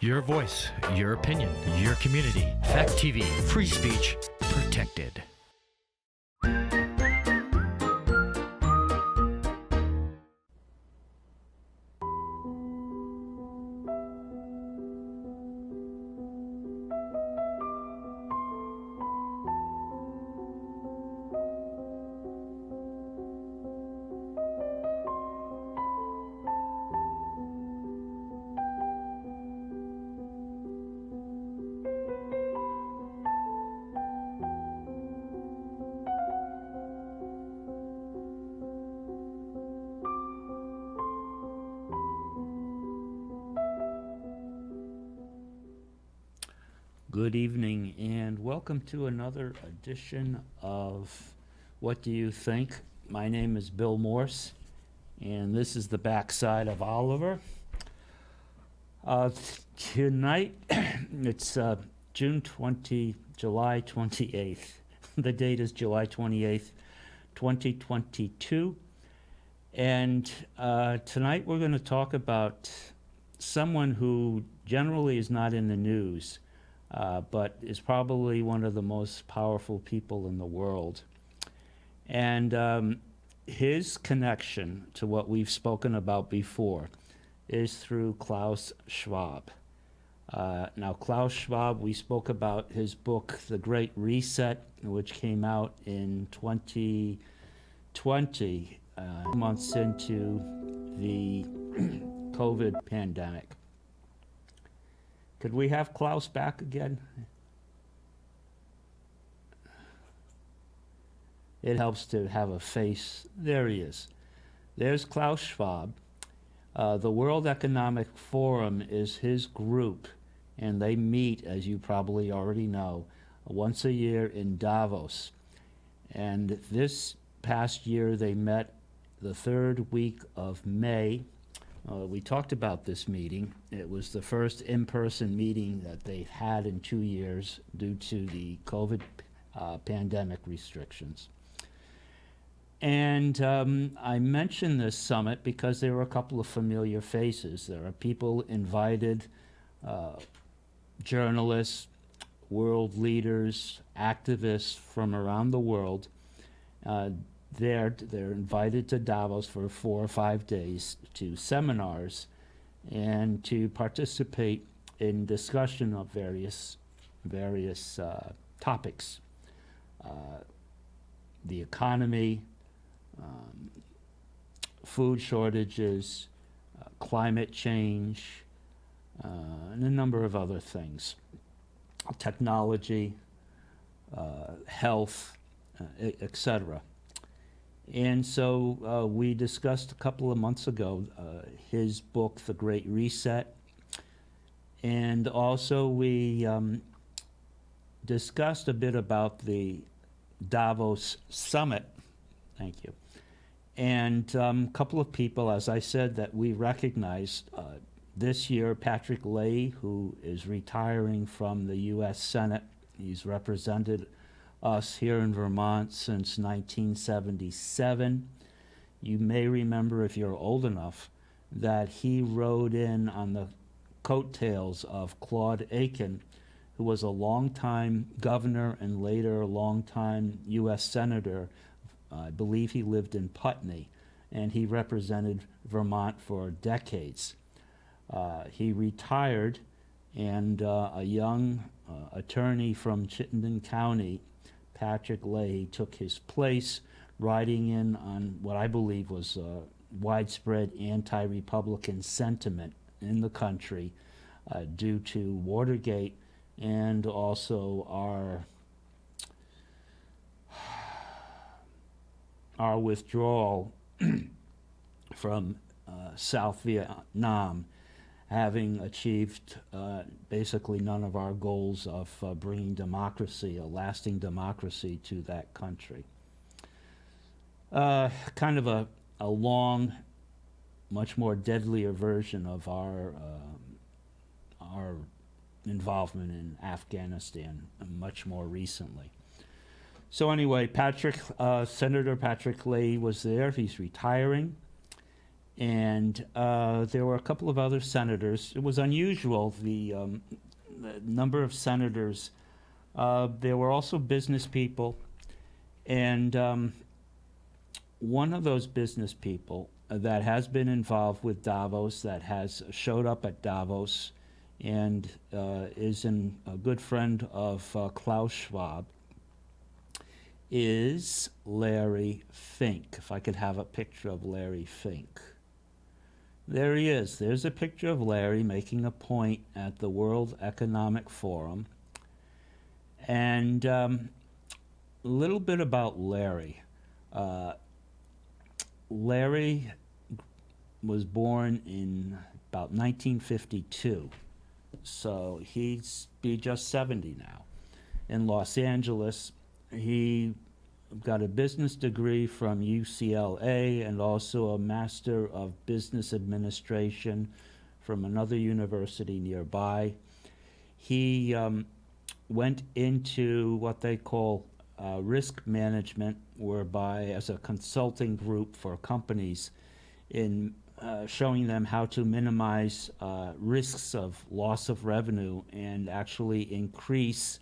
Your voice, your opinion, your community. Fact TV, free speech protected. Good evening and welcome to another edition of What Do You Think? My name is Bill Morse and this is the backside of Oliver. Tonight, it's July 28th. The date is July 28th, 2022. And tonight we're going to talk about someone who generally is not in the news. But is probably one of the most powerful people in the world. And his connection to what we've spoken about before is through Klaus Schwab. Now, Klaus Schwab, we spoke about his book, The Great Reset, which came out in 2020, months into the COVID pandemic. Could we have Klaus back again? It helps to have a face. There he is. There's Klaus Schwab. The World Economic Forum is his group, and they meet, as you probably already know, once a year in Davos. And this past year they met the third week of May. We talked about this meeting. It was the first in-person meeting that they've had in 2 years due to the COVID pandemic restrictions. And I mentioned this summit because there were a couple of familiar faces. There are people invited, journalists, world leaders, activists from around the world. They're invited to Davos for 4 or 5 days to seminars and to participate in discussion of various topics. The economy, food shortages, climate change, and a number of other things. Technology, health, etc. And so we discussed a couple of months ago his book, The Great Reset. And also we discussed a bit about the Davos Summit. Thank you. And a couple of people, as I said, that we recognized this year, Patrick Leahy, who is retiring from the U.S. Senate. He's represented us here in Vermont since 1977. You may remember, if you're old enough, that he rode in on the coattails of Claude Aiken, who was a longtime governor and later a longtime U.S. senator. I believe he lived in Putney, and he represented Vermont for decades. He retired, and a young attorney from Chittenden County, Patrick Leahy, took his place, riding in on what I believe was widespread anti-Republican sentiment in the country due to Watergate and also our withdrawal from South Vietnam, having achieved basically none of our goals of bringing democracy, a lasting democracy, to that country. Kind of a long, much more deadlier version of our involvement in Afghanistan much more recently. So anyway, Senator Patrick Leahy was there. He's retiring. And there were a couple of other senators. It was unusual, the number of senators. There were also business people. And one of those business people that has been involved with Davos, that has showed up at Davos, and is a good friend of Klaus Schwab, is Larry Fink. If I could have a picture of Larry Fink. There he is. There's a picture of Larry making a point at the World Economic Forum. And a little bit about Larry. Larry was born in about 1952, so he's be just 70 now. In Los Angeles, he got a business degree from UCLA and also a Master of Business Administration from another university nearby. He went into what they call risk management, whereby as a consulting group for companies in showing them how to minimize risks of loss of revenue and actually increase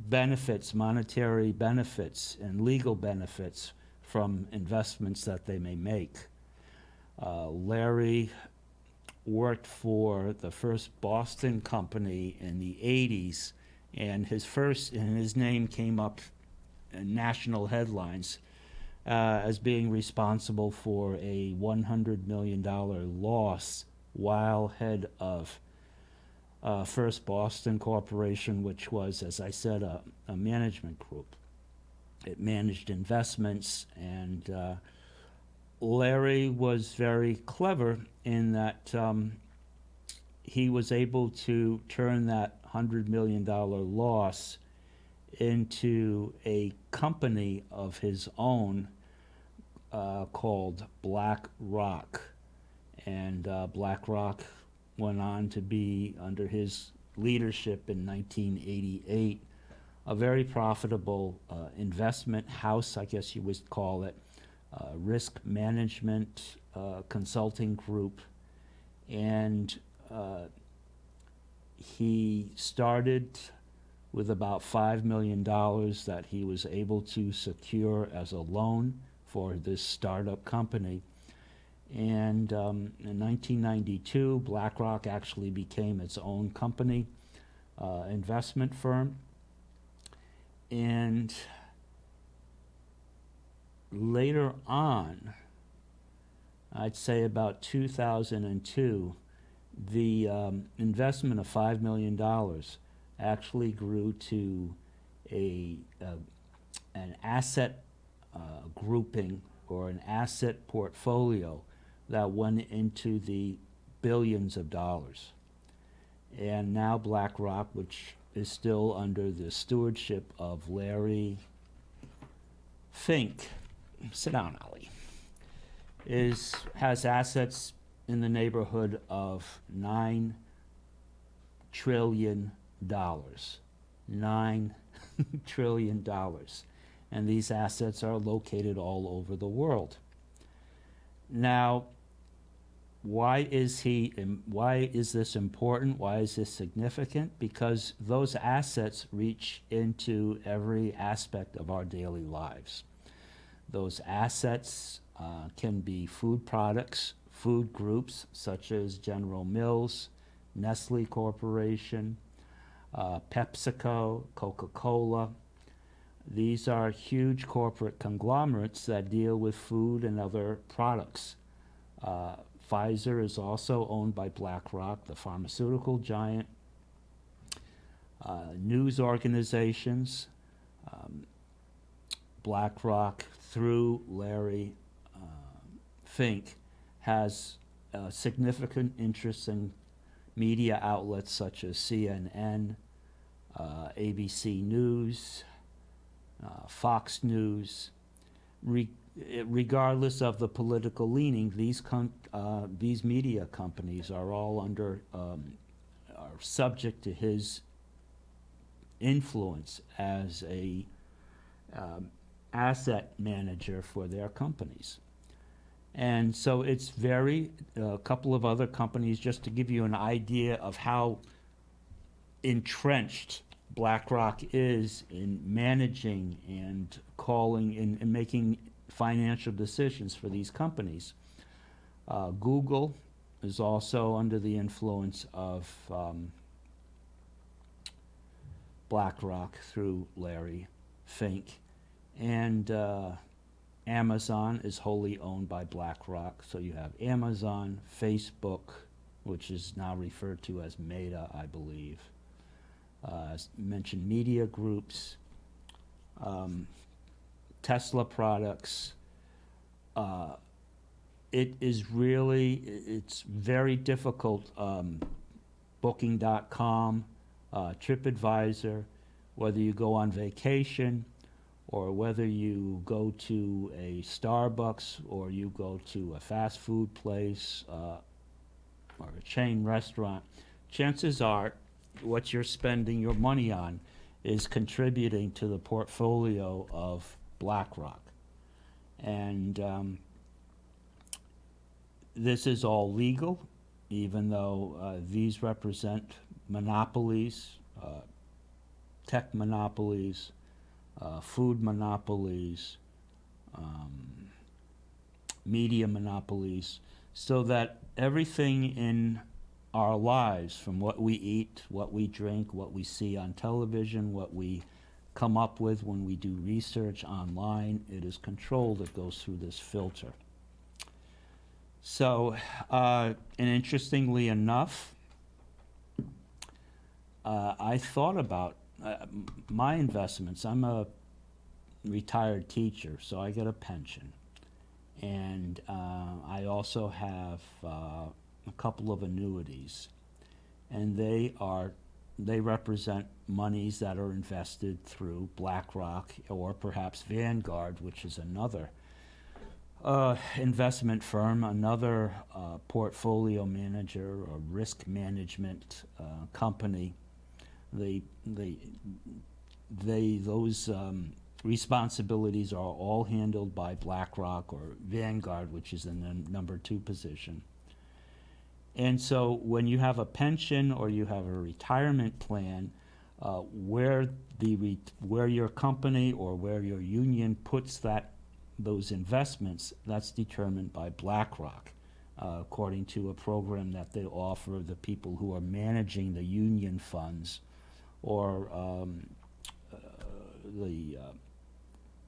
benefits, monetary benefits and legal benefits from investments that they may make. Larry worked for the first Boston company in the 80s, and his name came up in national headlines as being responsible for a $100 million loss while head of First Boston Corporation, which was, as I said, a management group. It managed investments, and Larry was very clever in that he was able to turn that $100 million loss into a company of his own called BlackRock. And BlackRock went on to be, under his leadership in 1988, a very profitable investment house, I guess you would call it, risk management consulting group. And he started with about $5 million that he was able to secure as a loan for this startup company. And in 1992, BlackRock actually became its own company, investment firm. And later on, I'd say about 2002, the investment of $5 million actually grew to an asset grouping or an asset portfolio that went into the billions of dollars. And now BlackRock, which is still under the stewardship of Larry Fink, sit down, Ali, has assets in the neighborhood of $9 trillion. $9 trillion. And these assets are located all over the world. Now, why is this important? Why is this significant? Because those assets reach into every aspect of our daily lives. Those assets can be food products, food groups such as General Mills, Nestle Corporation, PepsiCo, Coca-Cola. These are huge corporate conglomerates that deal with food and other products. Pfizer is also owned by BlackRock, the pharmaceutical giant. News organizations, BlackRock, through Larry Fink, has significant interest in media outlets such as CNN, ABC News, Fox News. Regardless of the political leaning, these media companies are all are subject to his influence as a asset manager for their companies. And so it's a couple of other companies, just to give you an idea of how entrenched BlackRock is in managing and calling and making financial decisions for these companies. Google is also under the influence of BlackRock through Larry Fink. And Amazon is wholly owned by BlackRock. So you have Amazon, Facebook, which is now referred to as Meta, I believe. As mentioned, media groups, Tesla products. It's very difficult. Booking.com, TripAdvisor, whether you go on vacation or whether you go to a Starbucks or you go to a fast food place or a chain restaurant, chances are what you're spending your money on is contributing to the portfolio of BlackRock. And this is all legal, even though these represent monopolies, tech monopolies, food monopolies, media monopolies, so that everything in our lives, from what we eat, what we drink, what we see on television, what we come up with when we do research online, it is controlled. It goes through this filter. So, and interestingly enough, I thought about my investments. I'm a retired teacher, so I get a pension. And I also have a couple of annuities. And they represent monies that are invested through BlackRock or perhaps Vanguard, which is another investment firm, another portfolio manager or risk management company. Those responsibilities are all handled by BlackRock or Vanguard, which is in the number 2 position. And so when you have a pension or you have a retirement plan, where your company or where your union puts those investments, that's determined by BlackRock, according to a program that they offer the people who are managing the union funds or the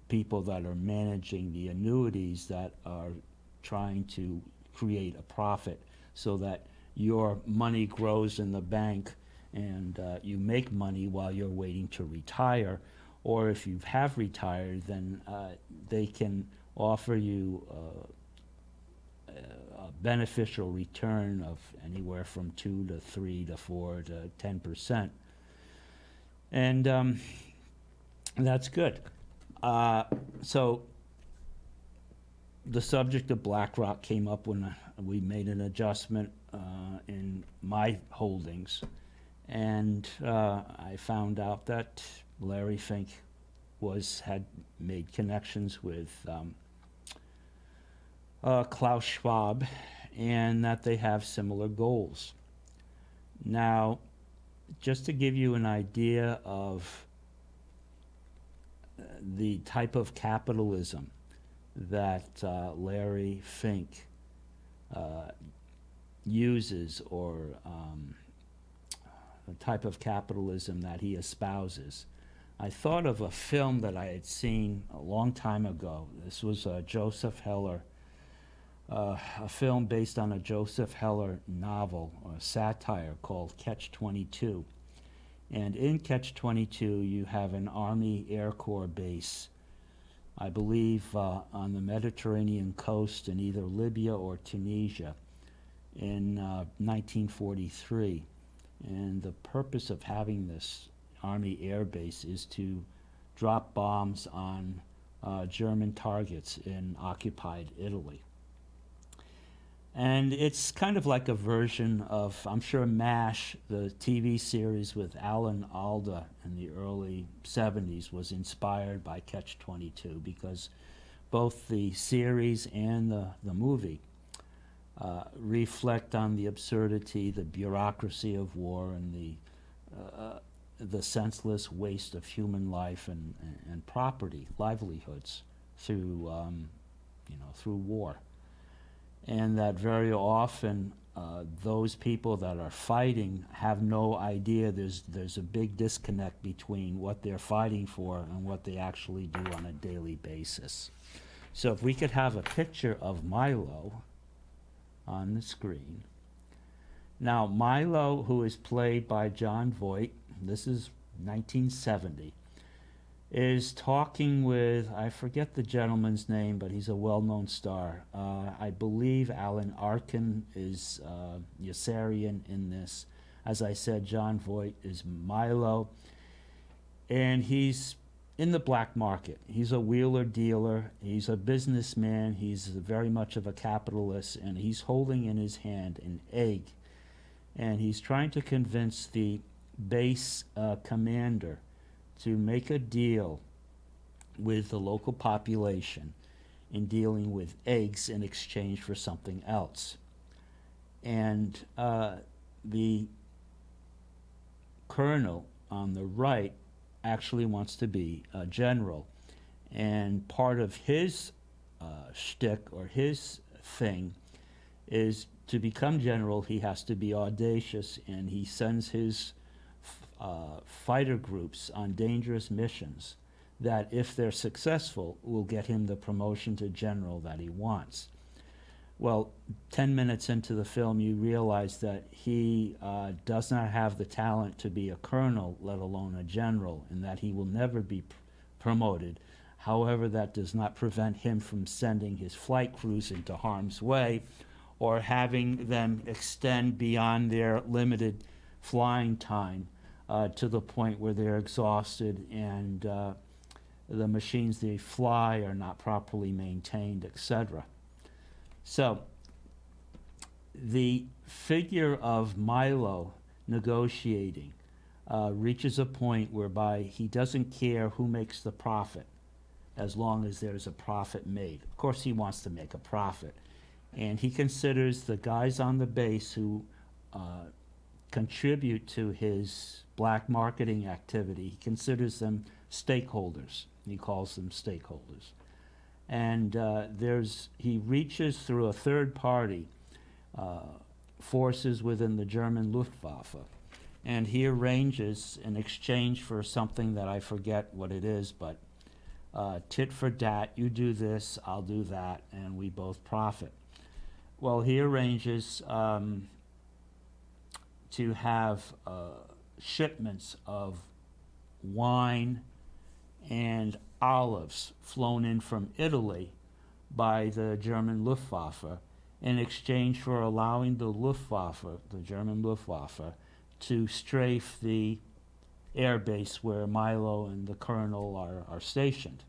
people that are managing the annuities that are trying to create a profit so that your money grows in the bank and you make money while you're waiting to retire. Or if you have retired, then they can offer you a beneficial return of anywhere from 2 to 3 to 4 to 10%. And that's good. So the subject of BlackRock came up when we made an adjustment in my holdings. And I found out that Larry Fink had made connections with Klaus Schwab, and that they have similar goals. Now, just to give you an idea of the type of capitalism that Larry Fink uses, or the type of capitalism that he espouses, I thought of a film that I had seen a long time ago. This was Joseph Heller, a film based on a Joseph Heller novel or satire called Catch-22. And in Catch-22, you have an Army Air Corps base, I believe on the Mediterranean coast in either Libya or Tunisia in 1943. And the purpose of having this Army air base is to drop bombs on German targets in occupied Italy. And it's kind of like a version of, I'm sure MASH, the TV series with Alan Alda in the early 70s, was inspired by Catch-22, because both the series and the movie reflect on the absurdity, the bureaucracy of war, and the senseless waste of human life and property, livelihoods through through war, and that very often those people that are fighting have no idea there's a big disconnect between what they're fighting for and what they actually do on a daily basis. So if we could have a picture of Milo on the screen. Now, Milo, who is played by Jon Voight, this is 1970, is talking with, I forget the gentleman's name, but he's a well-known star. I believe Alan Arkin is Yossarian in this. As I said, Jon Voight is Milo, and he's in the black market. He's a wheeler dealer. He's a businessman. He's very much of a capitalist, and he's holding in his hand an egg, and he's trying to convince the base commander to make a deal with the local population in dealing with eggs in exchange for something else. And the colonel on the right actually wants to be a general. And part of his shtick, or his thing, is to become general, he has to be audacious, and he sends his fighter groups on dangerous missions that, if they're successful, will get him the promotion to general that he wants. Well, 10 minutes into the film, you realize that he does not have the talent to be a colonel, let alone a general, and that he will never be promoted. However, that does not prevent him from sending his flight crews into harm's way, or having them extend beyond their limited flying time to the point where they're exhausted and the machines they fly are not properly maintained, etc. So the figure of Milo negotiating reaches a point whereby he doesn't care who makes the profit as long as there's a profit made. Of course, he wants to make a profit. And he considers the guys on the base who contribute to his black marketing activity, he considers them stakeholders. He calls them stakeholders. And he reaches through a third party, forces within the German Luftwaffe, and he arranges in exchange for something that I forget what it is, but tit for tat, you do this, I'll do that, and we both profit. Well, he arranges to have shipments of wine and olives flown in from Italy by the German Luftwaffe in exchange for allowing the Luftwaffe, the German Luftwaffe, to strafe the air base where Milo and the colonel are stationed.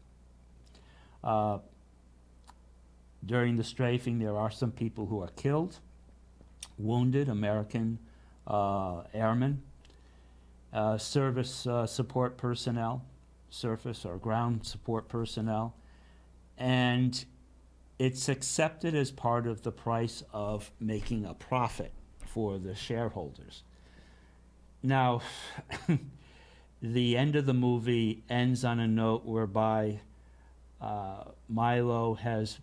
During the strafing, there are some people who are killed, wounded, American airmen, service support personnel, surface or ground support personnel, and it's accepted as part of the price of making a profit for the shareholders. Now, the end of the movie ends on a note whereby Milo has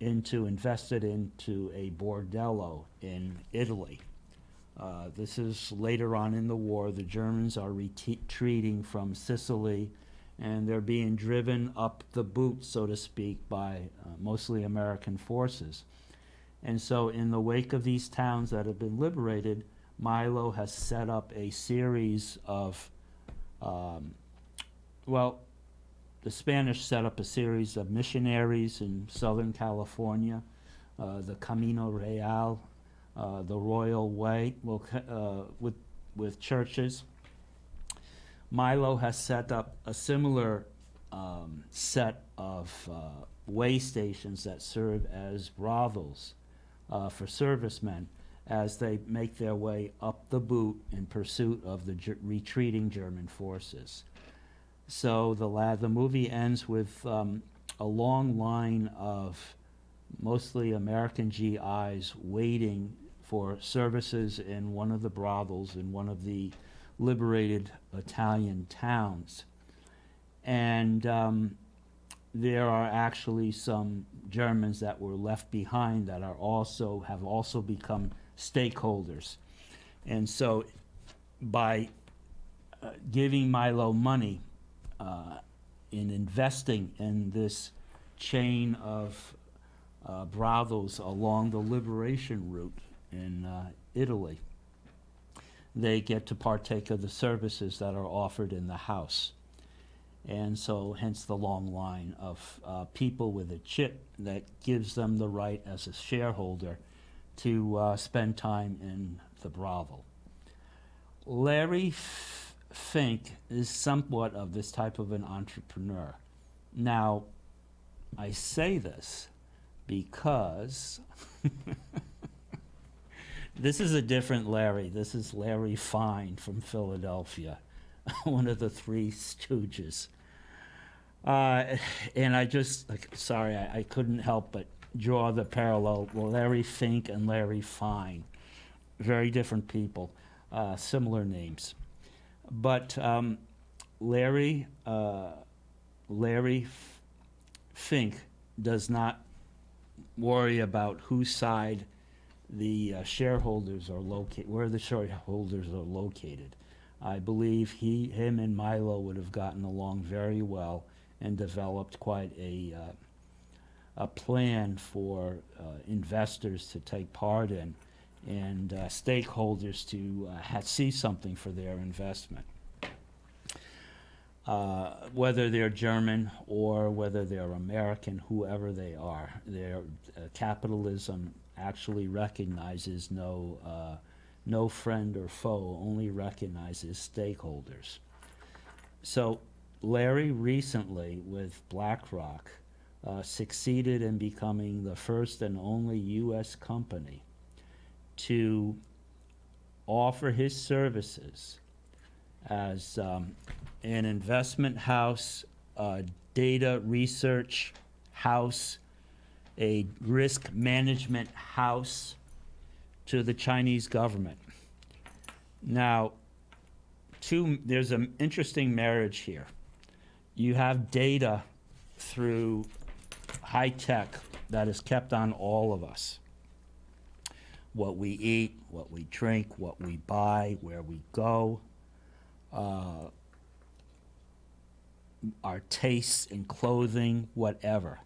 invested into a bordello in Italy. This is later on in the war. The Germans are retreating from Sicily, and they're being driven up the boot, so to speak, by mostly American forces. And so in the wake of these towns that have been liberated, Milo has set up a series of, the Spanish set up a series of missionaries in Southern California, the Camino Real, the Royal Way, with churches. Milo has set up a similar set of way stations that serve as brothels for servicemen as they make their way up the boot in pursuit of the retreating German forces. So the movie ends with a long line of mostly American GIs waiting for services in one of the brothels in one of the liberated Italian towns. And there are actually some Germans that were left behind that have also become stakeholders. And so by giving Milo money in investing in this chain of brothels along the liberation route in Italy, they get to partake of the services that are offered in the house. And so hence the long line of people with a chip that gives them the right as a shareholder to spend time in the brothel. Larry Fink is somewhat of this type of an entrepreneur. Now, I say this because this is a different Larry. This is Larry Fine from Philadelphia, one of the Three Stooges. And I just, sorry, I couldn't help but draw the parallel. Larry Fink and Larry Fine, very different people, similar names. But Larry Fink does not worry about whose side the shareholders are located, where the shareholders are located. I believe him and Milo would have gotten along very well and developed quite a plan for investors to take part in and stakeholders to see something for their investment. Whether they're German or whether they're American, whoever they are, their capitalism actually recognizes no friend or foe, only recognizes stakeholders. So Larry recently with BlackRock succeeded in becoming the first and only U.S. company to offer his services as an investment house, a data research house, a risk management house to the Chinese government. Now, there's an interesting marriage here. You have data through high tech that is kept on all of us. What we eat, what we drink, what we buy, where we go, our tastes in clothing, whatever.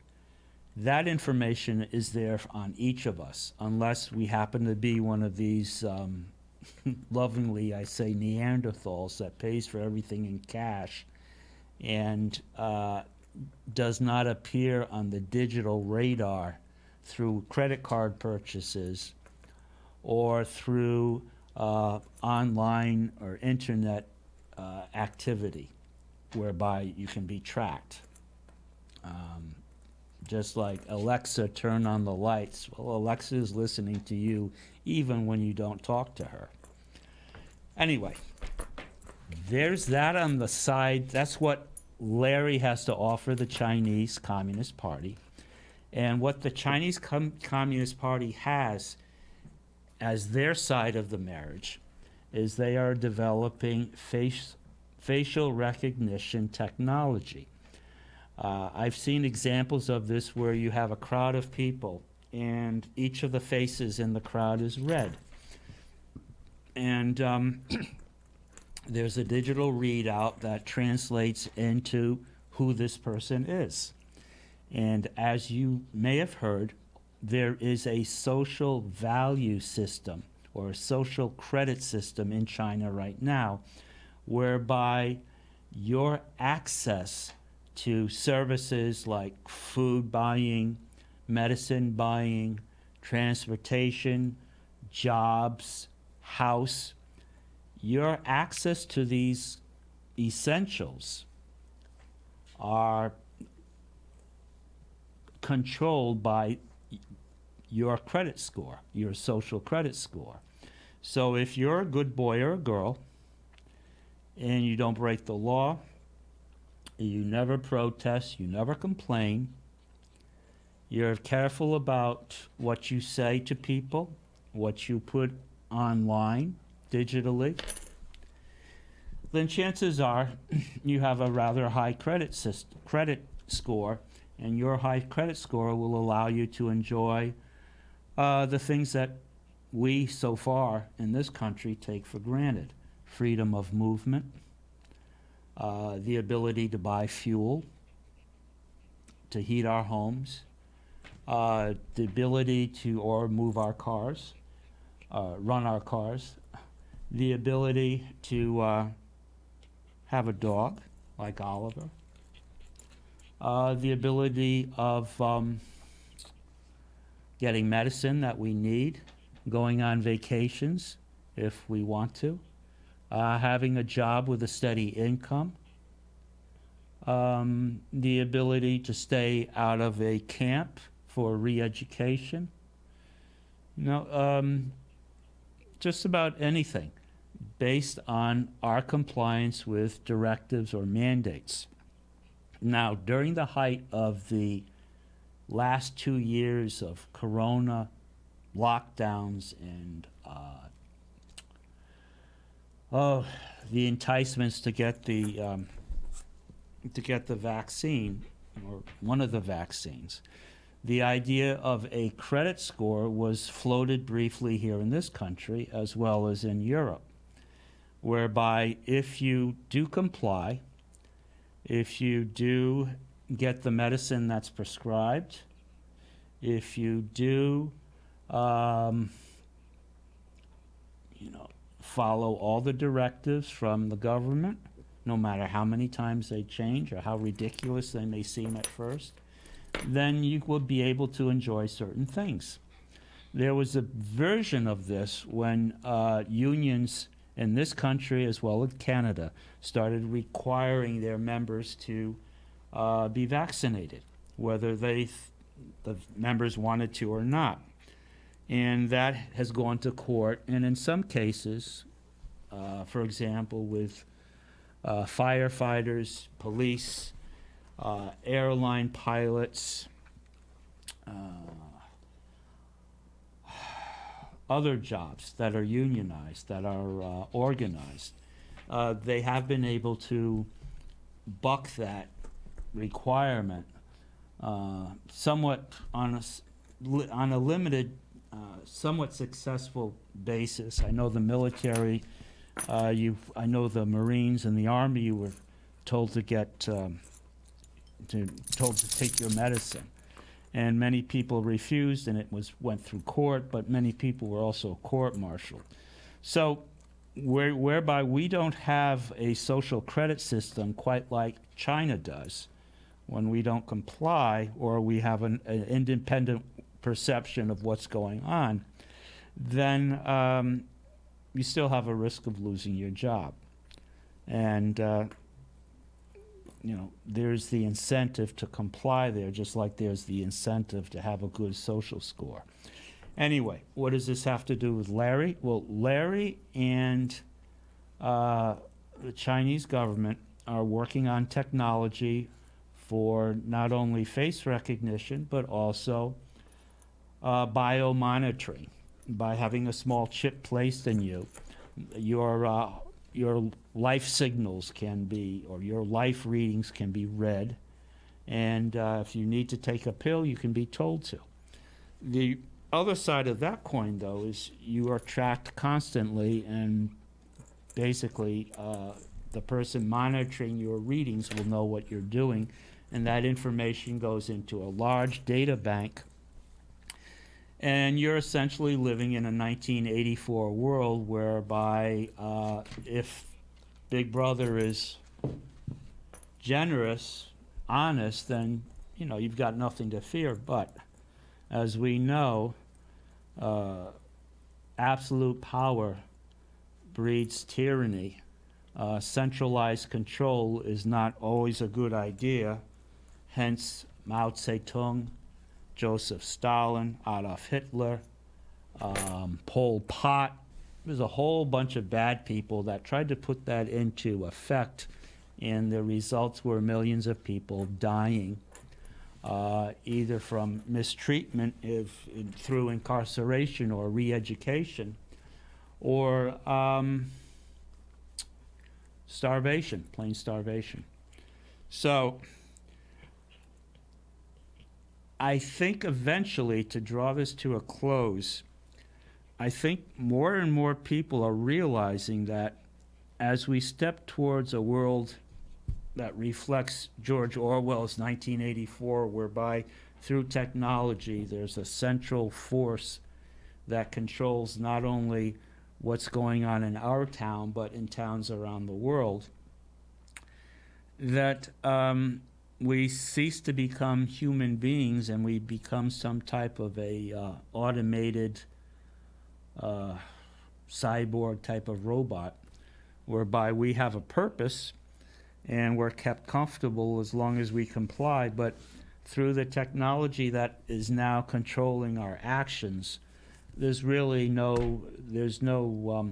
That information is there on each of us, unless we happen to be one of these, lovingly I say, Neanderthals that pays for everything in cash and does not appear on the digital radar through credit card purchases or through online or internet activity whereby you can be tracked. Just like Alexa, turn on the lights. Well, Alexa is listening to you even when you don't talk to her. Anyway, there's that on the side. That's what Larry has to offer the Chinese Communist Party. And what the Chinese Communist Party has as their side of the marriage is they are developing facial recognition technology. I've seen examples of this where you have a crowd of people and each of the faces in the crowd is red. And there's a digital readout that translates into who this person is. And as you may have heard, there is a social value system or a social credit system in China right now whereby your access to services like food buying, medicine buying, transportation, jobs, house, your access to these essentials are controlled by your credit score, your social credit score. So if you're a good boy or a girl and you don't break the law, you never protest, you never complain, you're careful about what you say to people, what you put online, digitally, then chances are you have a rather high credit score, and your high credit score will allow you to enjoy the things that we so far in this country take for granted. Freedom of movement, the ability to buy fuel, to heat our homes, the ability to or move our cars, run our cars, the ability to have a dog like Oliver, the ability of getting medicine that we need, going on vacations if we want to, having a job with a steady income, the ability to stay out of a camp for re-education, just about anything based on our compliance with directives or mandates. Now, during the height of the last 2 years of corona lockdowns and the enticements to get the vaccine, or one of the vaccines, the idea of a credit score was floated briefly here in this country as well as in Europe, whereby if you do comply, if you do get the medicine that's prescribed, if you do follow all the directives from the government, no matter how many times they change or how ridiculous they may seem at first, then you will be able to enjoy certain things. There was a version of this when unions in this country as well as Canada started requiring their members to be vaccinated, whether the members wanted to or not. And that has gone to court, and in some cases, for example, with firefighters, police, airline pilots, other jobs that are unionized, that are organized, they have been able to buck that requirement somewhat on a limited, somewhat successful basis. I know the military, I know the Marines and the Army, you were told to get told to take your medicine, and many people refused, and it went through court. But many people were also court-martialed. So, whereby we don't have a social credit system quite like China does, when we don't comply or we have an independent perception of what's going on, then you still have a risk of losing your job. And there's the incentive to comply there, just like there's the incentive to have a good social score. Anyway, what does this have to do with Larry? Well, Larry and the Chinese government are working on technology for not only face recognition, but also biomonitoring. By having a small chip placed in you, your life signals can be, or your life readings can be read, and if you need to take a pill, you can be told to. The other side of that coin, though, is you are tracked constantly, and basically the person monitoring your readings will know what you're doing, and that information goes into a large data bank, and you're essentially living in a 1984 world whereby if Big Brother is generous, honest, then you've got nothing to fear. But as we know, absolute power breeds tyranny. Centralized control is not always a good idea. Hence Mao Zedong, Joseph Stalin, Adolf Hitler, Pol Pot. There's a whole bunch of bad people that tried to put that into effect, and the results were millions of people dying either from mistreatment through incarceration or re-education, or starvation, plain starvation. So I think eventually, to draw this to a close, I think more and more people are realizing that as we step towards a world that reflects George Orwell's 1984, whereby through technology there's a central force that controls not only what's going on in our town, but in towns around the world, that we cease to become human beings and we become some type of a automated cyborg type of robot, whereby we have a purpose and we're kept comfortable as long as we comply, but through the technology that is now controlling our actions, there's no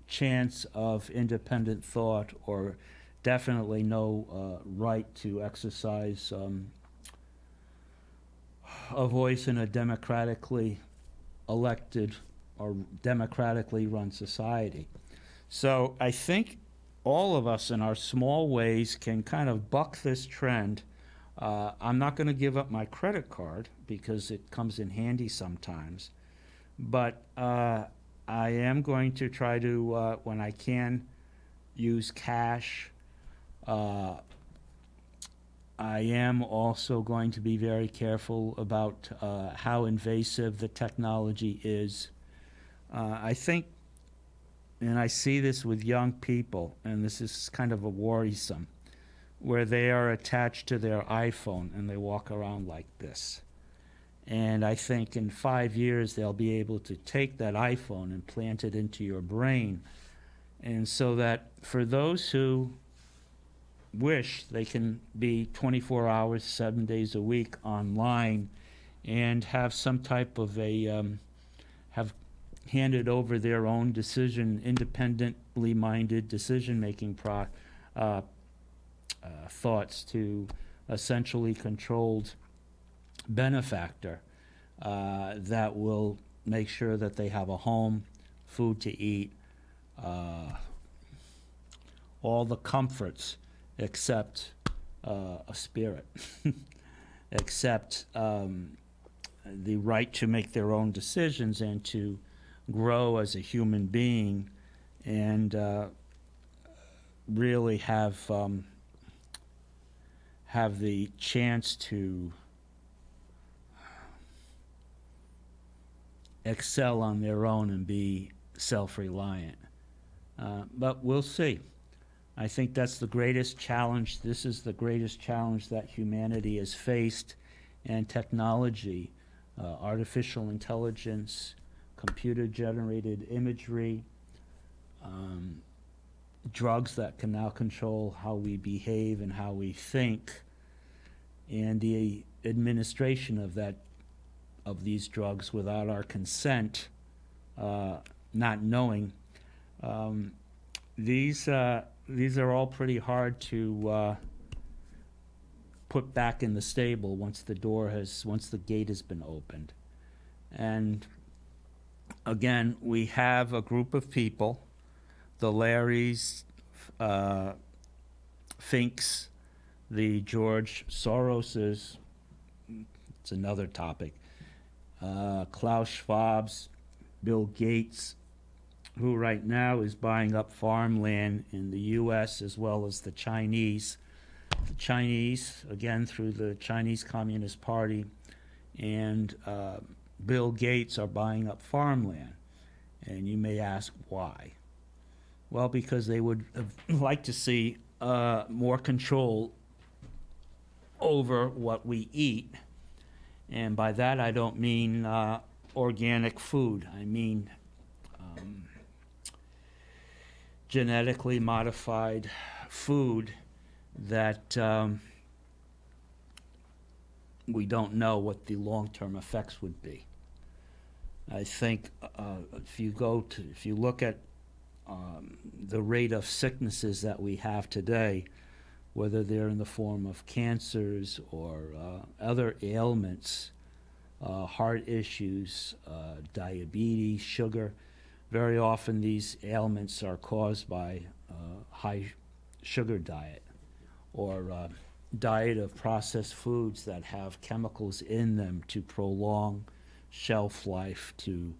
chance of independent thought, or definitely no right to exercise a voice in a democratically elected or democratically run society. So I think all of us in our small ways can kind of buck this trend. I'm not going to give up my credit card because it comes in handy sometimes, but I am going to try to, when I can, use cash. I am also going to be very careful about how invasive the technology is. I think, and I see this with young people, and this is kind of a worrisome, where they are attached to their iPhone and they walk around like this. And I think in 5 years they'll be able to take that iPhone and plant it into your brain. And so that for those who wish, they can be 24 hours, 7 days a week online and have some type of have handed over their own independently minded decision-making thoughts to a centrally controlled benefactor that will make sure that they have a home, food to eat, all the comforts except a spirit, except the right to make their own decisions and to grow as a human being, and really have the chance to excel on their own and be self-reliant. But we'll see. I think that's the greatest challenge. This is the greatest challenge that humanity has faced, and technology, artificial intelligence, computer-generated imagery, drugs that can now control how we behave and how we think, and the administration of these drugs without our consent, not knowing. These are all pretty hard to put back in the stable once the gate has been opened. And again, we have a group of people, the Larrys, Finks, the George Soroses, it's another topic, Klaus Schwab's, Bill Gates, who right now is buying up farmland in the U.S. as well as the Chinese. The Chinese, again, through the Chinese Communist Party, and Bill Gates are buying up farmland. And you may ask why. Well, because they would like to see more control over what we eat. And by that I don't mean organic food. I mean genetically modified food that we don't know what the long-term effects would be. I think if you look at the rate of sicknesses that we have today, whether they're in the form of cancers or other ailments, heart issues, diabetes, sugar. Very often these ailments are caused by high sugar diet or diet of processed foods that have chemicals in them to prolong shelf life, to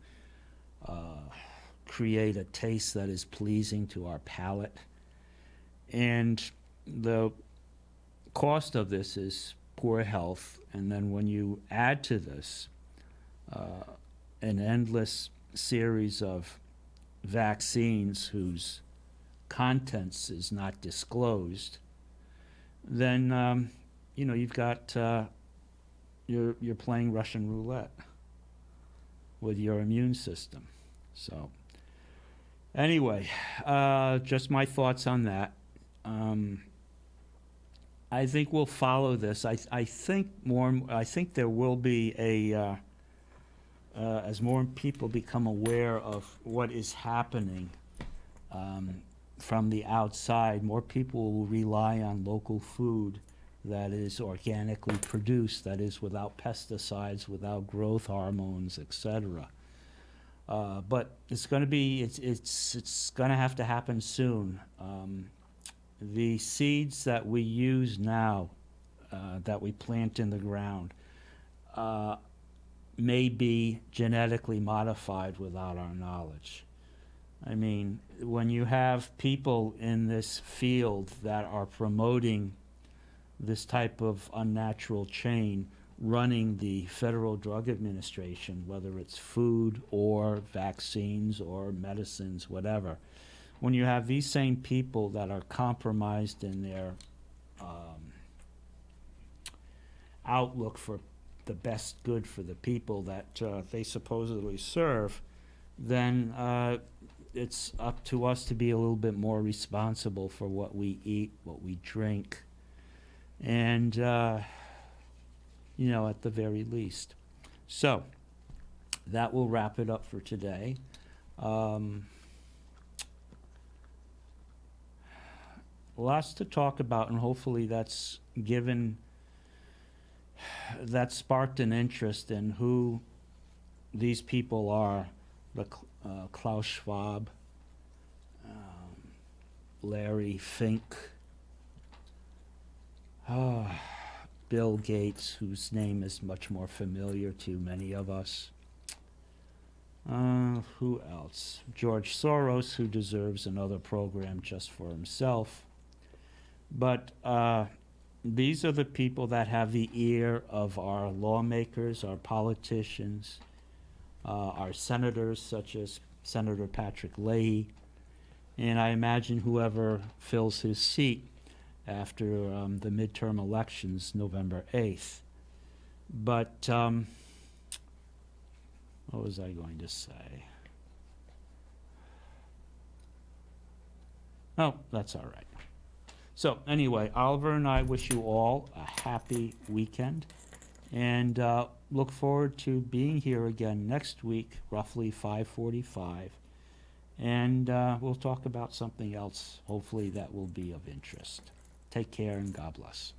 create a taste that is pleasing to our palate. And the cost of this is poor health. And then when you add to this an endless series of vaccines whose contents is not disclosed, then you've got you're playing Russian roulette with your immune system. So anyway, just my thoughts on that. I think we'll follow this. I think there will be a as more people become aware of what is happening from the outside, more people will rely on local food that is organically produced, that is without pesticides, without growth hormones, etc. But it's going to be it's going to have to happen soon. The seeds that we use now, that we plant in the ground, may be genetically modified without our knowledge. I mean, when you have people in this field that are promoting this type of unnatural chain, running the Federal Drug Administration, whether it's food or vaccines or medicines, whatever, when you have these same people that are compromised in their outlook for the best good for the people that they supposedly serve, then it's up to us to be a little bit more responsible for what we eat, what we drink, and at the very least. So that will wrap it up for today. Lots to talk about, and hopefully that sparked an interest in who these people are, the Klaus Schwab, Larry Fink, Bill Gates, whose name is much more familiar to many of us. Who else? George Soros, who deserves another program just for himself. But these are the people that have the ear of our lawmakers, our politicians, our senators, such as Senator Patrick Leahy, and I imagine whoever fills his seat after the midterm elections, November 8th. But what was I going to say? Oh, that's all right. So anyway, Oliver and I wish you all a happy weekend, and look forward to being here again next week, roughly 5:45, and we'll talk about something else, hopefully that will be of interest. Take care and God bless.